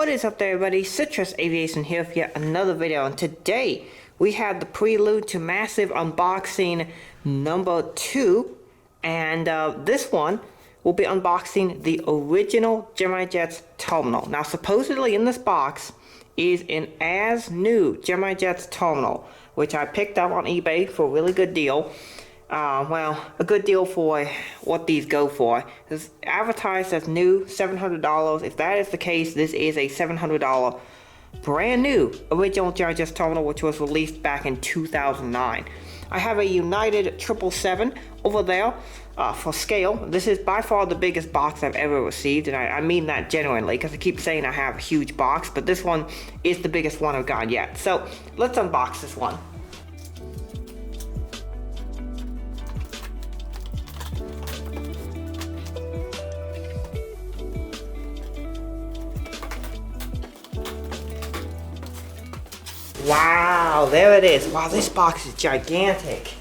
What is up there, everybody? Citrus Aviation here for yet another video, and today we have the prelude to massive unboxing number 2, and this one will be unboxing the original Gemini Jets terminal. Now supposedly in this box is an as new Gemini Jets terminal, which I picked up on eBay for a really good deal. Well, a good deal for what these go for. It's advertised as new, $700. If that is the case, this is a $700 brand new original Gemini Jets terminal, which was released back in 2009. I have a United 777 over there for scale. This is by far the biggest box I've ever received, and I mean that genuinely, because I keep saying I have a huge box, but this one is the biggest one I've got yet. So let's unbox this one. Wow, there it is. Wow, this box is gigantic.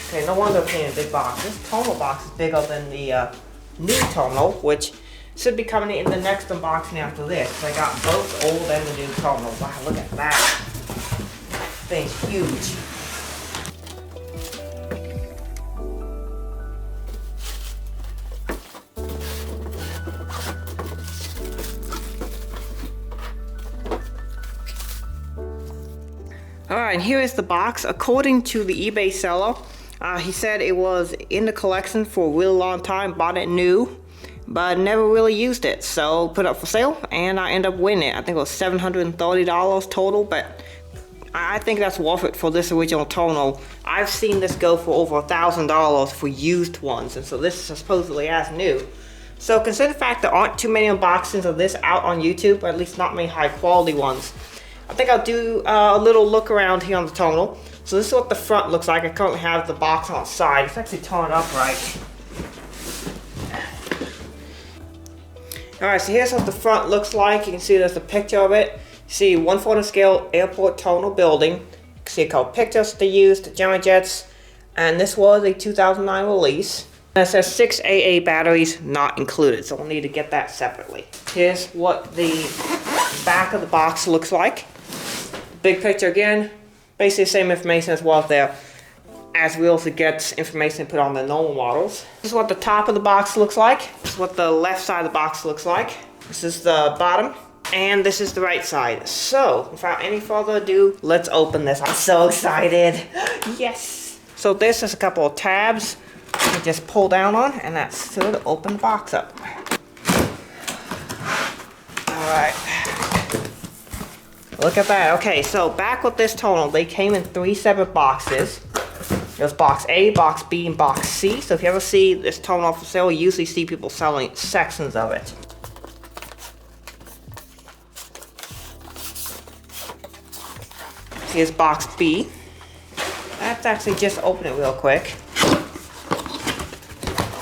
Okay, no wonder I'm getting a big box. This terminal box is bigger than the new terminal, which should be coming in the next unboxing after this. I got both old and the new terminal. Wow, look at that. Thing's huge. Alright, and here is the box. According to the eBay seller, he said it was in the collection for a really long time, bought it new, but never really used it. So put it up for sale, and I ended up winning it. I think it was $730 total, but I think that's worth it for this original terminal. I've seen this go for over $1,000 for used ones, and so this is supposedly as new. So consider the fact there aren't too many unboxings of this out on YouTube, or at least not many high quality ones. I think I'll do a little look around here on the terminal. So this is what the front looks like. I currently have the box on its side. It's actually turned upright. Alright, so here's what the front looks like. You can see there's a picture of it. You see 1/4 scale airport terminal building. You can see a couple pictures they used, Gemini Jets. And this was a 2009 release. And it says 6 AA batteries not included, so we'll need to get that separately. Here's what the back of the box looks like. Big picture again, basically the same information as well there, as we also get information put on the normal models. This is what the top of the box looks like. This is what the left side of the box looks like. This is the bottom, and this is the right side. So, without any further ado, let's open this. I'm so excited. Yes! So this is a couple of tabs you just pull down on, and that should open the box up. Alright. Look at that. Okay, so back with this terminal, they came in 3 separate boxes. There's box A, box B, and box C. So if you ever see this terminal for sale, you usually see people selling sections of it. Here's box B. Let's actually just open it real quick.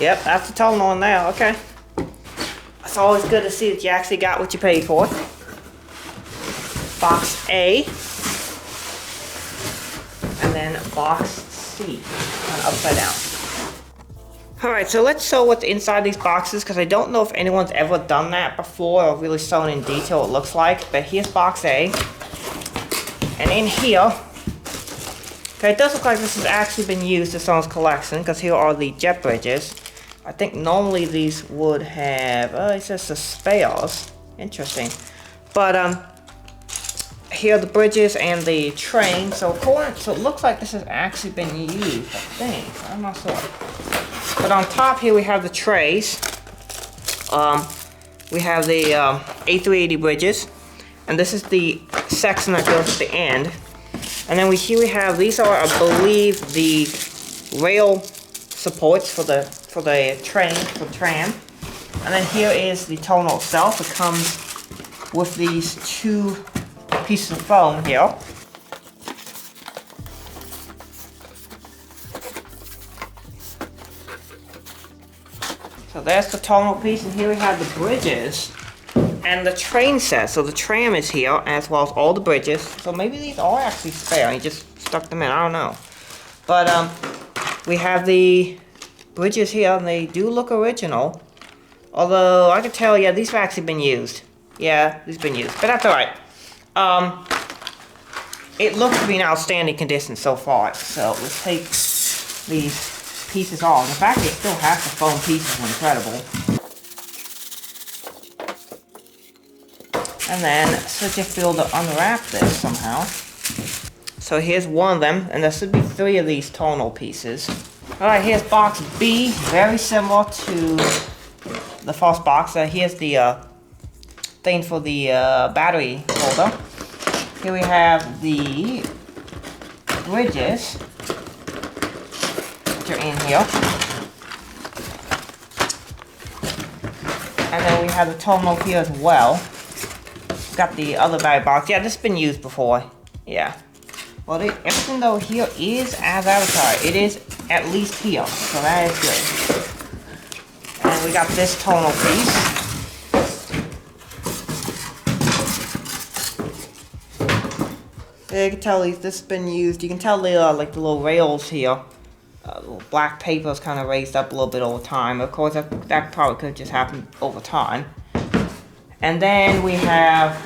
Yep, that's the terminal in there. Okay. It's always good to see that you actually got what you paid for. Box A, and then box C, kind of upside down. Alright, so let's show what's inside these boxes, because I don't know if anyone's ever done that before or really shown in detail what it looks like. But here's box A, and in here, okay, it does look like this has actually been used in someone's collection, because here are the jet bridges. I think normally these would have, it says the spares. Interesting. But, here are the bridges and the train. So it looks like this has actually been used, I think. I'm not sure. But on top here we have the trays. We have the A380 bridges. And this is the section that goes to the end. And then here we have, these are, I believe, the rail supports for the tram. And then here is the terminal itself. It comes with these 2 pieces of foam here. So there's the terminal piece, and here we have the bridges and the train set. So the tram is here, as well as all the bridges. So maybe these are actually spare. You just stuck them in. I don't know. But we have the bridges here, and they do look original. Although I can tell, yeah, these have actually been used. Yeah, it's been used, but that's alright. It looks to be in outstanding condition so far, so let's take these pieces off. The fact they still have the foam pieces is incredible. And then switch your feel to unwrap this somehow. So here's one of them, and there should be 3 of these tonal pieces. Alright, here's box B, very similar to the first box. Here's the thing for the battery holder. Here we have the bridges, which are in here. And then we have the tonal here as well. Got the other battery box. Yeah, this has been used before. Yeah. Well, everything though here is as advertised. It is at least here, so that is good. And we got this tonal piece. You can tell this has been used. You can tell the like the little rails here, little black paper is kind of raised up a little bit over time. Of course, that probably could just happen over time. And then we have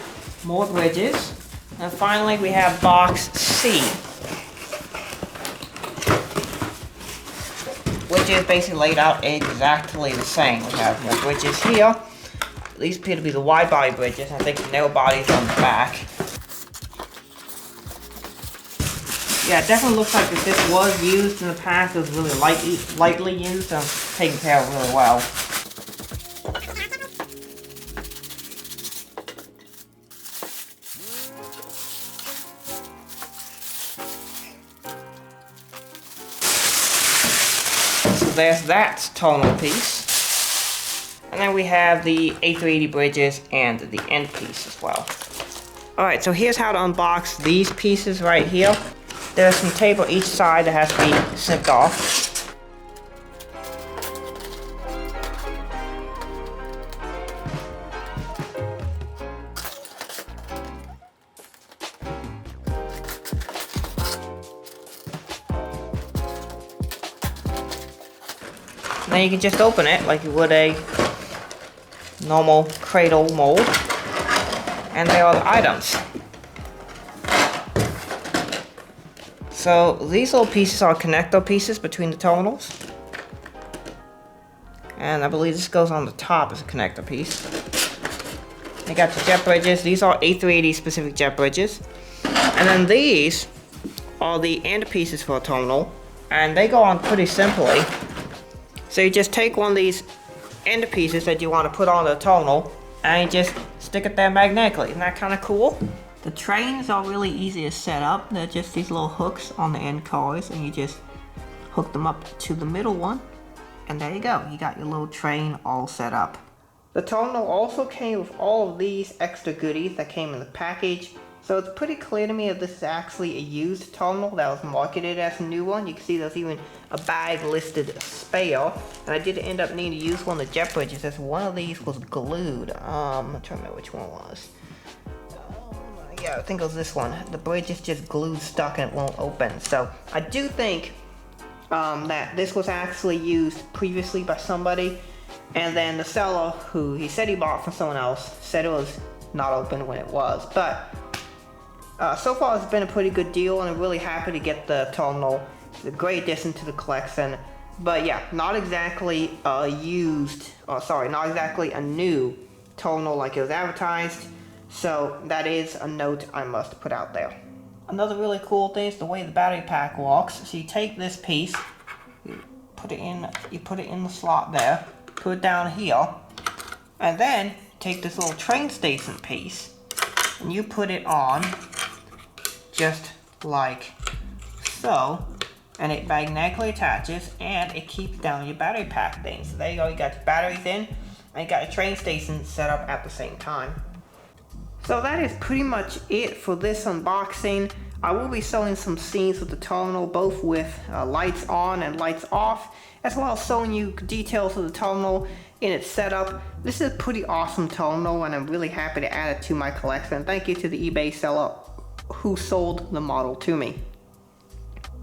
more bridges. And finally, we have box C, which is basically laid out exactly the same. We have more bridges here. These appear to be the wide body bridges. I think the narrow body's on the back. Yeah, it definitely looks like if this was used in the past, it was really lightly used and taken care of really well. So there's that tonal piece. And then we have the A380 bridges and the end piece as well. Alright, so here's how to unbox these pieces right here. There's some tape on each side that has to be snipped off. Then you can just open it like you would a normal cradle mold. And there are the items. So these little pieces are connector pieces between the tonals. And I believe this goes on the top as a connector piece. You got your jet bridges. These are A380 specific jet bridges. And then these are the end pieces for a tonal. And they go on pretty simply. So you just take one of these end pieces that you want to put on the tonal and you just stick it there magnetically. Isn't that kind of cool? The trains are really easy to set up. They're just these little hooks on the end cars, and you just hook them up to the middle one, and there you go. You got your little train all set up. The tonal also came with all of these extra goodies that came in the package, so it's pretty clear to me if this is actually a used tonal that was marketed as a new one. You can see there's even a bag listed spare, and I did end up needing to use one of the jet bridges as one of these was glued. I'm trying to remember which one it was. Yeah, I think it was this one. The bridge is just glued stuck and it won't open. So I do think that this was actually used previously by somebody, and then the seller, who he said he bought from someone else, said it was not open when it was. But so far it's been a pretty good deal, and I'm really happy to get the tonal. It's a great addition to the collection. But yeah, not exactly not exactly a new tonal like it was advertised. So that is a note I must put out there. Another really cool thing is the way the battery pack works. So you take this piece, you put it in the slot there, put it down here, and then take this little train station piece and you put it on just like so, and it magnetically attaches and it keeps down your battery pack thing. So there you go, you got your batteries in and you got your train station set up at the same time. So that is pretty much it for this unboxing. I will be showing some scenes with the tonal, both with lights on and lights off, as well as showing you details of the tonal in its setup. This is a pretty awesome tonal, and I'm really happy to add it to my collection. Thank you to the eBay seller who sold the model to me.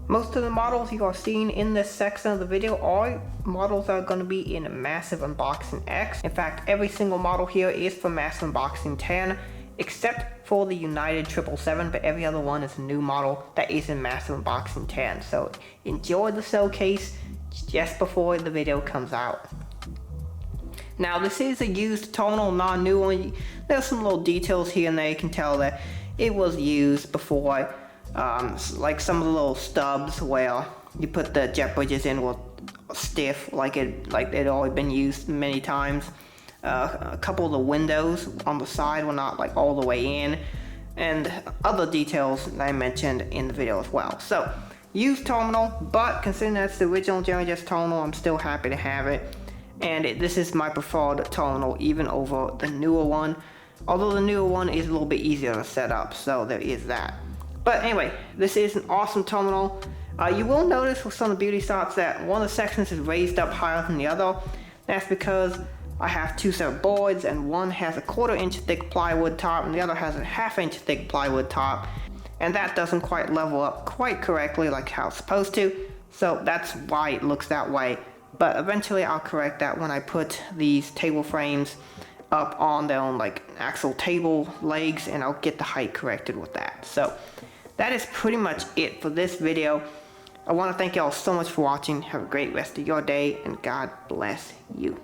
Most of the models you are seeing in this section of the video are models that are going to be in Massive Unboxing X. In fact, every single model here is for Massive Unboxing 10, except for the United 777, but every other one is a new model that is in Massive Unboxing 10. So enjoy the showcase just before the video comes out. Now this is a used terminal, not a new one. There's some little details here and there you can tell that it was used before. Like some of the little stubs where you put the jet bridges in were stiff, like they'd already been used many times. A couple of the windows on the side were not like all the way in, and other details that I mentioned in the video as well. So used terminal, but considering that's the original Gemini Jets terminal, I'm still happy to have it. And this is my preferred terminal even over the newer one, although the newer one is a little bit easier to set up, so there is that. But anyway, this is an awesome terminal. You will notice with some of the beauty shots that one of the sections is raised up higher than the other. That's because I have two separate boards, and one has a 1/4 inch thick plywood top and the other has a 1/2 inch thick plywood top. And that doesn't quite level up quite correctly like how it's supposed to. So that's why it looks that way. But eventually I'll correct that when I put these table frames up on their own like actual table legs, and I'll get the height corrected with that. So that is pretty much it for this video. I want to thank y'all so much for watching. Have a great rest of your day, and God bless you.